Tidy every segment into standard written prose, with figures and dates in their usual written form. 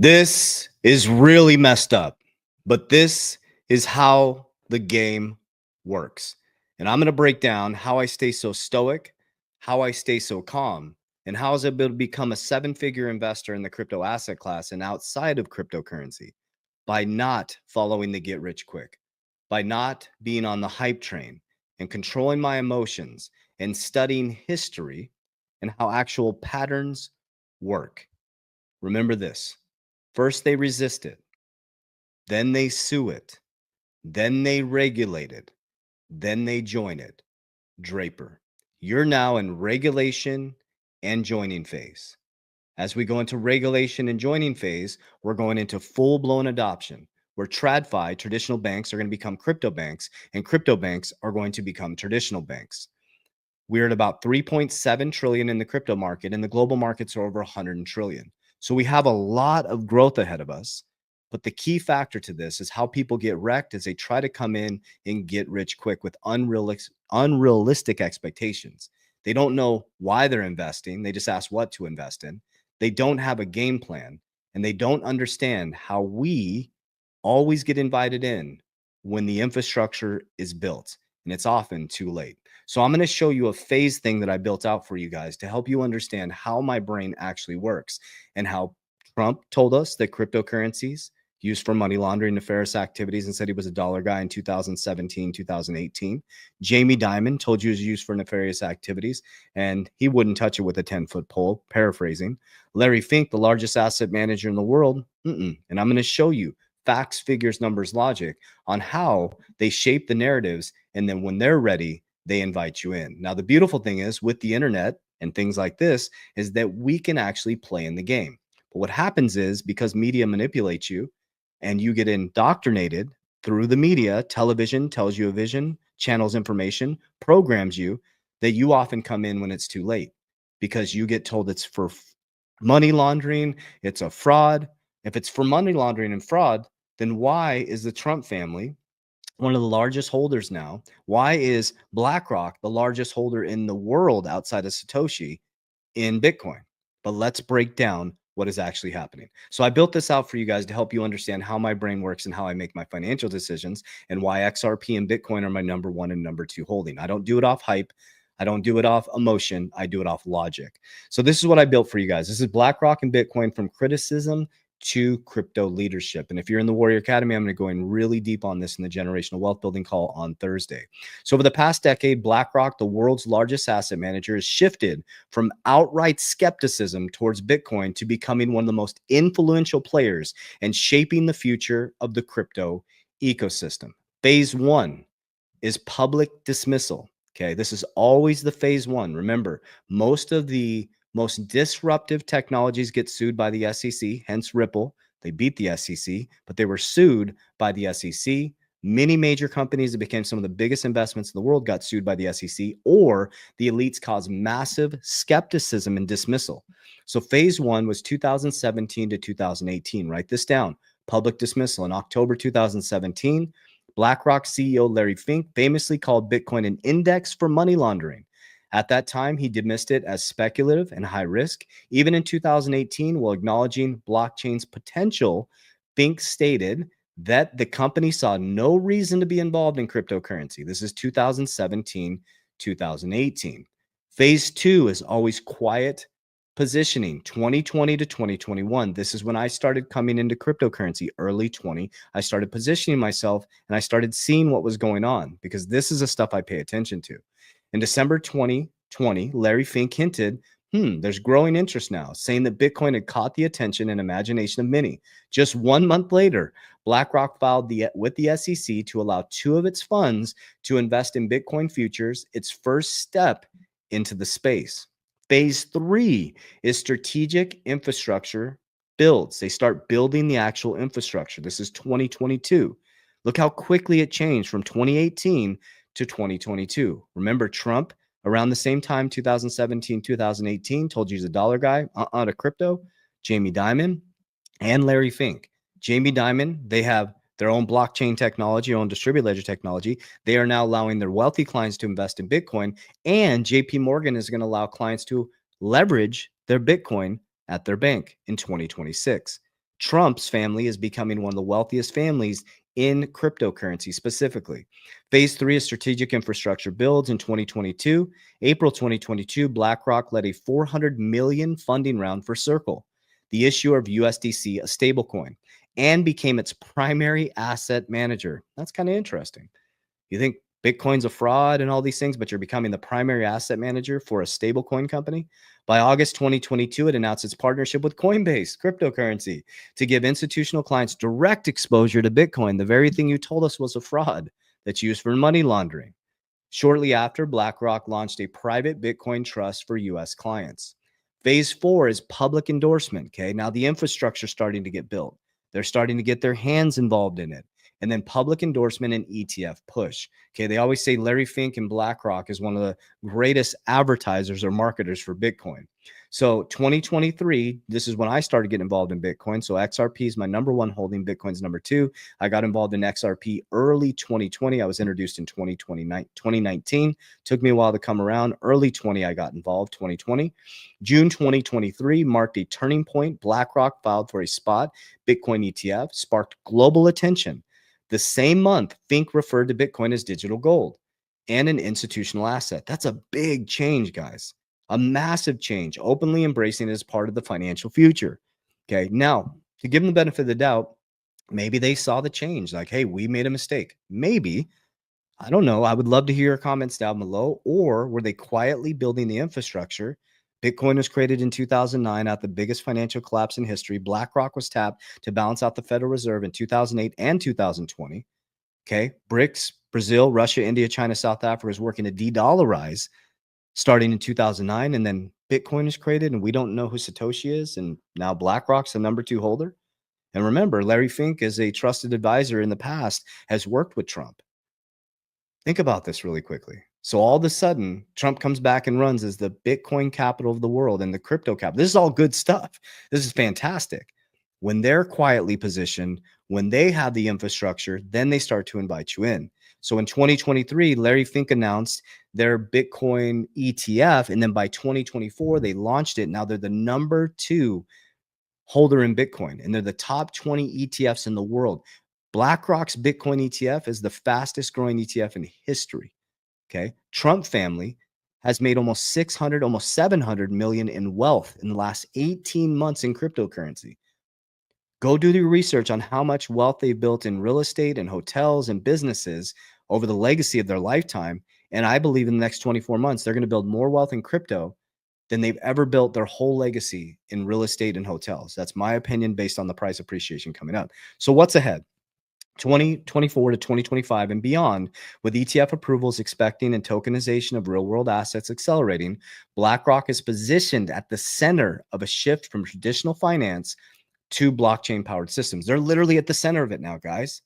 This is really messed up, but this is how the game works. And I'm going to break down how I stay so stoic, how I stay so calm, and how I was able to become a seven-figure investor in the crypto asset class and outside of cryptocurrency by not following the get rich quick, by not being on the hype train and controlling my emotions and studying history and how actual patterns work. Remember this. First, they resist it, then they sue it, then they regulate it, then they join it. Draper, you're now in regulation and joining phase. As we go into regulation and joining phase, we're going into full-blown adoption, where TradFi, traditional banks, are going to become crypto banks, and crypto banks are going to become traditional banks. We're at about 3.7 trillion in the crypto market, and the global markets are over 100 trillion. So we have a lot of growth ahead of us. But the key factor to this is how people get wrecked as they try to come in and get rich quick with unrealistic expectations. They don't know why they're investing. They just ask what to invest in. They don't have a game plan, and they don't understand how we always get invited in when the infrastructure is built, and it's often too late. So I'm going to show you a phase thing that I built out for you guys to help you understand how my brain actually works and how Trump told us that cryptocurrencies used for money laundering, nefarious activities, and said he was a dollar guy in 2017, 2018. Jamie Dimon told you it was used for nefarious activities, and he wouldn't touch it with a 10-foot pole, paraphrasing. Larry Fink, the largest asset manager in the world, and I'm going to show you facts, figures, numbers, logic on how they shape the narratives, and then when they're ready, they invite you in. Now, the beautiful thing is with the internet and things like this is that we can actually play in the game. But what happens is because media manipulates you and you get indoctrinated through the media, television tells you a vision, channels information, programs you, that you often come in when it's too late because you get told it's for money laundering, it's a fraud. If it's for money laundering and fraud, then why is the Trump family one of the largest holders now? Why is BlackRock the largest holder in the world outside of Satoshi in Bitcoin? But let's break down what is actually happening. So I built this out for you guys to help you understand how my brain works and how I make my financial decisions and why XRP and Bitcoin are my number one and number two holding. I don't do it off hype. I don't do it off emotion. I do it off logic. So this is what I built for you guys. This is BlackRock and Bitcoin from criticism to crypto leadership. And if you're in the Warrior Academy, I'm going to go in really deep on this in the generational wealth building call on Thursday. So over the past decade, BlackRock, the world's largest asset manager, has shifted from outright skepticism towards Bitcoin to becoming one of the most influential players and shaping the future of the crypto ecosystem. Phase one is public dismissal. Okay, this is always the phase one. Remember, most of the most disruptive technologies get sued by the SEC, hence Ripple. They beat the SEC, but they were sued by the SEC. Many major companies that became some of the biggest investments in the world got sued by the SEC, or the elites caused massive skepticism and dismissal. So phase one was 2017 to 2018. Write this down. Public dismissal. In October 2017, BlackRock CEO Larry Fink famously called Bitcoin an index for money laundering. At that time, he dismissed it as speculative and high risk. Even in 2018, while acknowledging blockchain's potential, Fink stated that the company saw no reason to be involved in cryptocurrency. This is 2017, 2018. Phase two is always quiet positioning, 2020 to 2021. This is when I started coming into cryptocurrency, early 20. I started positioning myself and I started seeing what was going on because this is the stuff I pay attention to. In December 2020, Larry Fink hinted, there's growing interest now, saying that Bitcoin had caught the attention and imagination of many. Just 1 month later, BlackRock filed with the SEC to allow two of its funds to invest in Bitcoin futures, its first step into the space. Phase three is strategic infrastructure builds. They start building the actual infrastructure. This is 2022. Look how quickly it changed from 2018 to 2022. Remember, Trump, around the same time, 2017, 2018, told you he's a dollar guy, to crypto. Jamie Dimon and Larry Fink. Jamie Dimon, they have their own blockchain technology, their own distributed ledger technology. They are now allowing their wealthy clients to invest in Bitcoin, and JP Morgan is going to allow clients to leverage their Bitcoin at their bank in 2026. Trump's family is becoming one of the wealthiest families in cryptocurrency specifically. Phase three is strategic infrastructure builds in 2022. April 2022, BlackRock led a 400 million funding round for Circle, the issuer of USDC, a stablecoin, and became its primary asset manager. That's kind of interesting. You think Bitcoin's a fraud and all these things, but you're becoming the primary asset manager for a stablecoin company. By August 2022, it announced its partnership with Coinbase cryptocurrency to give institutional clients direct exposure to Bitcoin, the very thing you told us was a fraud that's used for money laundering. Shortly after, BlackRock launched a private Bitcoin trust for US clients. Phase four is public endorsement. Okay. Now the infrastructure is starting to get built. They're starting to get their hands involved in it. And then public endorsement and ETF push. Okay. They always say Larry Fink and BlackRock is one of the greatest advertisers or marketers for Bitcoin. So 2023, this is when I started getting involved in Bitcoin. So XRP is my number one holding. Bitcoin's number two. I got involved in XRP early 2020. I was introduced in 2019. Took me a while to come around. Early 20, I got involved, 2020. June 2023 marked a turning point. BlackRock filed for a spot Bitcoin ETF, sparked global attention. The same month, Fink referred to Bitcoin as digital gold and an institutional asset. That's a big change, guys. A massive change, openly embracing it as part of the financial future. Okay. Now, to give them the benefit of the doubt, maybe they saw the change. Like, hey, we made a mistake. Maybe. I don't know. I would love to hear your comments down below. Or were they quietly building the infrastructure? Bitcoin was created in 2009 at the biggest financial collapse in history. BlackRock was tapped to balance out the Federal Reserve in 2008 and 2020. Okay. BRICS, Brazil, Russia, India, China, South Africa is working to de-dollarize starting in 2009. And then Bitcoin is created and we don't know who Satoshi is. And now BlackRock's the number two holder. And remember, Larry Fink, as a trusted advisor in the past, has worked with Trump. Think about this really quickly. So all of a sudden, Trump comes back and runs as the Bitcoin capital of the world and the crypto capital. This is all good stuff. This is fantastic. When they're quietly positioned, when they have the infrastructure, then they start to invite you in. So in 2023, Larry Fink announced their Bitcoin ETF. And then by 2024, they launched it. Now they're the number two holder in Bitcoin, and they're the top 20 ETFs in the world. BlackRock's Bitcoin ETF is the fastest growing ETF in history. Okay. Trump family has made almost 600, almost 700 million in wealth in the last 18 months in cryptocurrency. Go do your research on how much wealth they built in real estate and hotels and businesses over the legacy of their lifetime. And I believe in the next 24 months, they're going to build more wealth in crypto than they've ever built their whole legacy in real estate and hotels. That's my opinion based on the price appreciation coming up. So what's ahead? 2024 to 2025 and beyond, with ETF approvals expecting and tokenization of real-world assets accelerating, BlackRock is positioned at the center of a shift from traditional finance to blockchain-powered systems. They're literally at the center of it now, guys.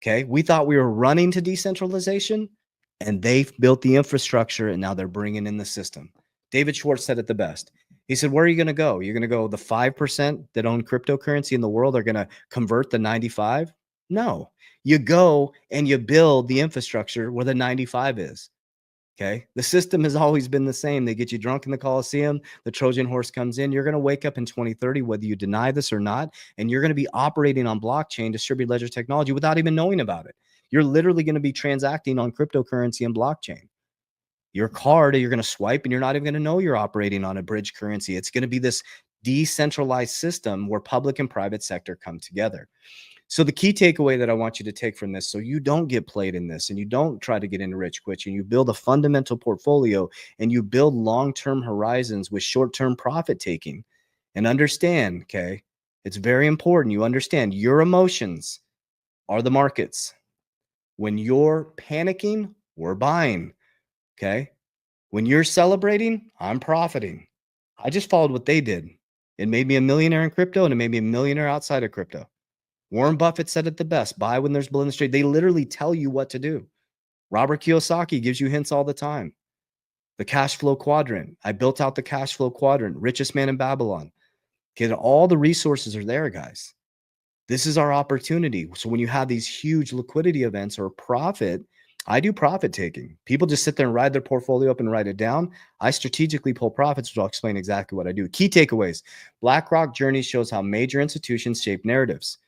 Okay, we thought we were running to decentralization, and they've built the infrastructure, and now they're bringing in the system. David Schwartz said it the best. He said, where are you going to go? You're going to go the 5% that own cryptocurrency in the world are going to convert the 95? No, you go and you build the infrastructure where the 95 is. Okay. The system has always been the same. They get you drunk in the Coliseum. The Trojan horse comes in. You're going to wake up in 2030, whether you deny this or not, and you're going to be operating on blockchain distributed ledger technology without even knowing about it. You're literally going to be transacting on cryptocurrency and blockchain. Your card, you're going to swipe and you're not even going to know you're operating on a bridge currency. It's going to be this decentralized system where public and private sector come together. So the key takeaway that I want you to take from this, so you don't get played in this and you don't try to get in rich quick, and you build a fundamental portfolio and you build long-term horizons with short-term profit taking, and understand, okay, it's very important. You understand your emotions are the markets. When you're panicking, we're buying. Okay. When you're celebrating, I'm profiting. I just followed what they did. It made me a millionaire in crypto and it made me a millionaire outside of crypto. Warren Buffett said it the best: buy when there's blood in the street. They literally tell you what to do. Robert Kiyosaki gives you hints all the time. The cash flow quadrant. I built out the cash flow quadrant. Richest man in Babylon. Okay, all the resources are there, guys. This is our opportunity. So when you have these huge liquidity events or profit I do profit taking. People just sit there and ride their portfolio up and write it down. I strategically pull profits, which I'll explain exactly what I do. Key takeaways. BlackRock journey shows how major institutions shape narratives.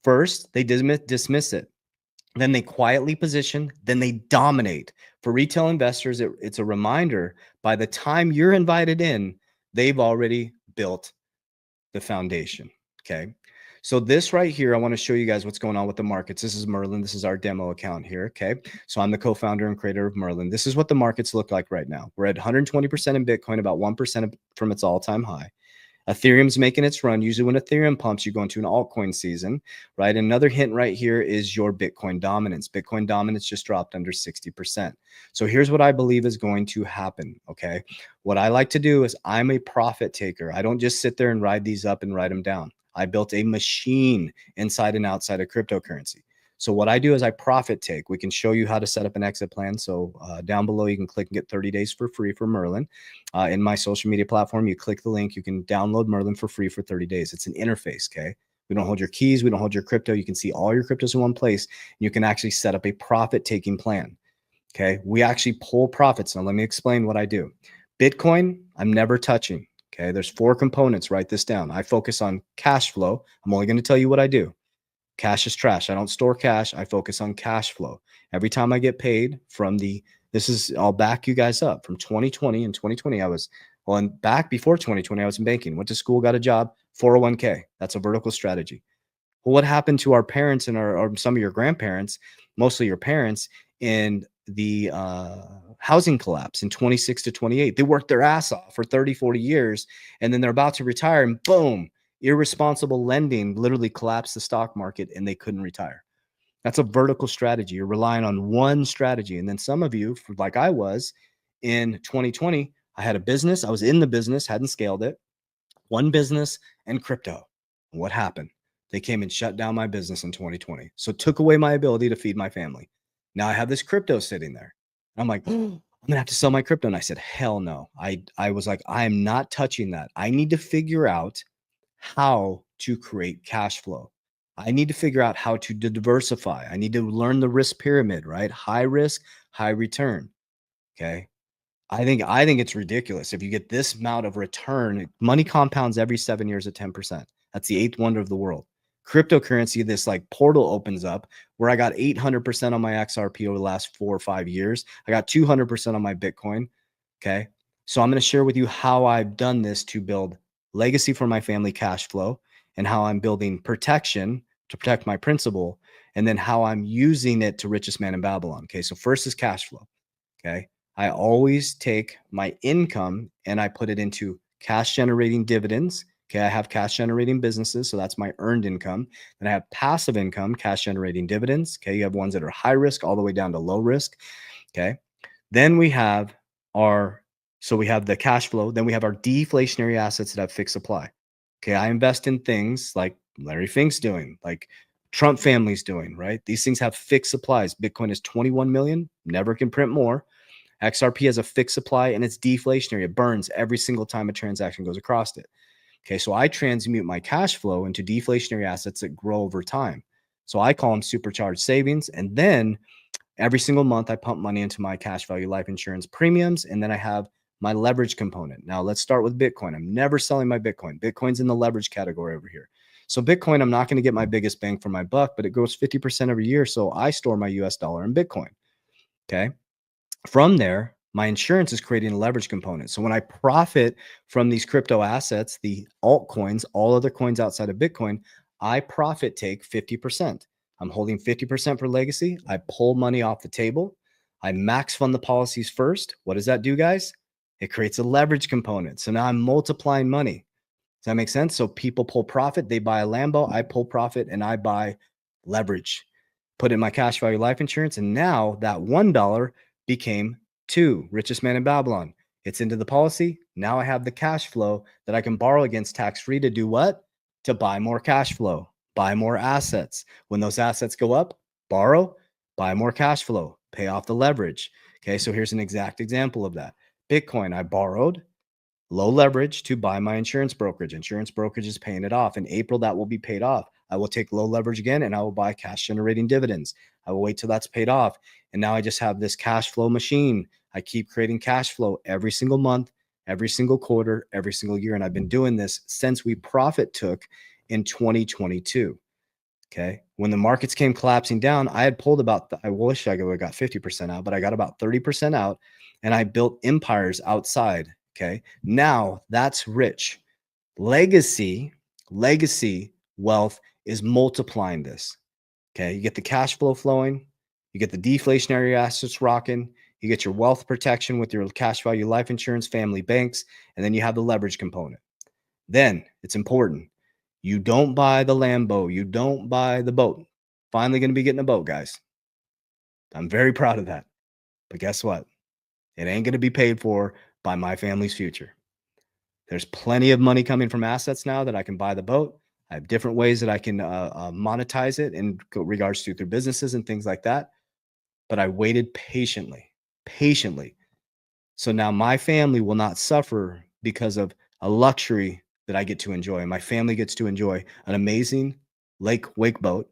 First, they dismiss it. Then they quietly position, then they dominate. For retail investors, it's a reminder by the time you're invited in, they've already built the foundation. Okay. So this right here, I want to show you guys what's going on with the markets. This is Merlin. This is our demo account here. Okay. So I'm the co-founder and creator of Merlin. This is what the markets look like right now. We're at 120% in Bitcoin, about 1% from its all-time high. Ethereum's making its run. Usually when Ethereum pumps, you go into an altcoin season, right? Another hint right here is your Bitcoin dominance. Bitcoin dominance just dropped under 60%. So here's what I believe is going to happen, okay? What I like to do is I'm a profit taker. I don't just sit there and ride these up and write them down. I built a machine inside and outside of cryptocurrency. So what I do is I profit take. We can show you how to set up an exit plan. So down below, you can click and get 30 days for free for Merlin. In my social media platform, you click the link. You can download Merlin for free for 30 days. It's an interface, okay? We don't hold your keys. We don't hold your crypto. You can see all your cryptos in one place. You can actually set up a profit-taking plan, okay? We actually pull profits. Now, let me explain what I do. Bitcoin, I'm never touching, okay? There's 4 components. Write this down. I focus on cash flow. I'm only going to tell you what I do. Cash is trash. I don't store cash. I focus on cash flow. Every time I get paid from I'll back you guys up. From 2020 and 2020, and back before 2020, I was in banking, went to school, got a job, 401k. That's a vertical strategy. Well, what happened to our parents and or some of your grandparents, mostly your parents, in the housing collapse in 26 to 28? They worked their ass off for 30, 40 years, and then they're about to retire, and boom, irresponsible lending literally collapsed the stock market and they couldn't retire. That's a vertical strategy. You're relying on one strategy. And then some of you, like I was in 2020, I had a business. I was in the business, hadn't scaled it. One business and crypto. And what happened? They came and shut down my business in 2020. So took away my ability to feed my family. Now I have this crypto sitting there. I'm like, oh, I'm going to have to sell my crypto. And I said, hell no. I was like, I am not touching that. I need to figure out how to create cash flow. I need to figure out how to diversify. I need to learn the risk pyramid, right? High risk, high return. Okay. I think it's ridiculous. If you get this amount of return, money compounds every 7 years at 10%. That's the 8th wonder of the world. Cryptocurrency, this like portal opens up where I got 800% on my XRP over the last 4 or 5 years. I got 200% on my Bitcoin. Okay. So I'm going to share with you how I've done this to build legacy for my family, cash flow, and how I'm building protection to protect my principal, and then how I'm using it to richest man in Babylon. Okay. So first is cash flow. Okay. I always take my income and I put it into cash generating dividends. Okay. I have cash generating businesses. So that's my earned income. Then I have passive income, cash generating dividends. Okay. You have ones that are high risk all the way down to low risk. Okay. Then we have we have the cash flow. Then we have our deflationary assets that have fixed supply. Okay. I invest in things like Larry Fink's doing, like Trump family's doing, right? These things have fixed supplies. Bitcoin is 21 million, never can print more. XRP has a fixed supply and it's deflationary. It burns every single time a transaction goes across it. Okay. So I transmute my cash flow into deflationary assets that grow over time. So I call them supercharged savings. And then every single month I pump money into my cash value life insurance premiums. And then I have my leverage component. Now let's start with Bitcoin. I'm never selling my Bitcoin. Bitcoin's in the leverage category over here. So Bitcoin, I'm not going to get my biggest bang for my buck, but it grows 50% every year. So I store my US dollar in Bitcoin. Okay. From there, my insurance is creating a leverage component. So when I profit from these crypto assets, the altcoins, all other coins outside of Bitcoin, I profit take 50%. I'm holding 50% for legacy. I pull money off the table. I max fund the policies first. What does that do, guys? It creates a leverage component. So now I'm multiplying money. Does that make sense? So people pull profit, they buy a Lambo, I pull profit and I buy leverage. Put in my cash value life insurance. And now that $1 became 2, richest man in Babylon. It's into the policy. Now I have the cash flow that I can borrow against tax-free to do what? To buy more cash flow, buy more assets. When those assets go up, borrow, buy more cash flow, pay off the leverage. Okay, so here's an exact example of that. Bitcoin, I borrowed low leverage to buy my insurance brokerage. Insurance brokerage is paying it off. In April, that will be paid off. I will take low leverage again and I will buy cash generating dividends. I will wait till that's paid off. And now I just have this cash flow machine. I keep creating cash flow every single month, every single quarter, every single year. And I've been doing this since we profit took in 2022. Okay. When the markets came collapsing down, I had pulled about, I wish I would have got 50% out, but I got about 30% out and I built empires outside. Okay. Now that's rich. Legacy wealth is multiplying this. Okay. You get the cash flow flowing, you get the deflationary assets rocking, you get your wealth protection with your cash value life insurance, family banks, and then you have the leverage component. Then it's important. You don't buy the Lambo. You don't buy the boat. Finally going to be getting a boat, guys. I'm very proud of that. But guess what? It ain't going to be paid for by my family's future. There's plenty of money coming from assets now that I can buy the boat. I have different ways that I can monetize it in regards to through businesses and things like that. But I waited patiently. So now my family will not suffer because of a luxury that I get to enjoy. My family gets to enjoy an amazing wake boat,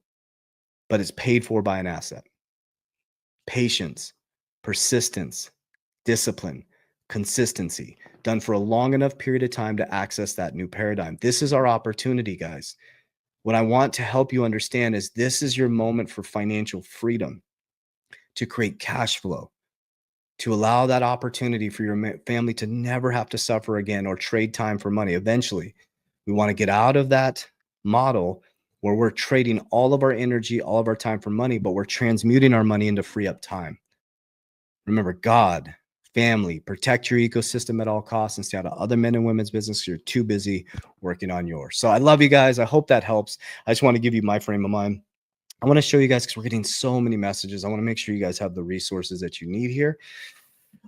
but it's paid for by an asset. Patience, persistence, discipline, consistency, done for a long enough period of time to access that new paradigm. This is our opportunity, guys. What I want to help you understand is this is your moment for financial freedom, to create cash flow, to allow that opportunity for your family to never have to suffer again or trade time for money. Eventually, we want to get out of that model where we're trading all of our energy, all of our time for money, but we're transmuting our money into free up time. Remember, God, family, protect your ecosystem at all costs and stay out of other men and women's business. You're too busy working on yours. So I love you guys. I hope that helps. I just want to give you my frame of mind. I want to show you guys because we're getting so many messages. I want to make sure you guys have the resources that you need here.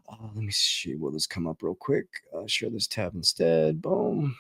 Let me see. Will this come up real quick? Share this tab instead. Boom.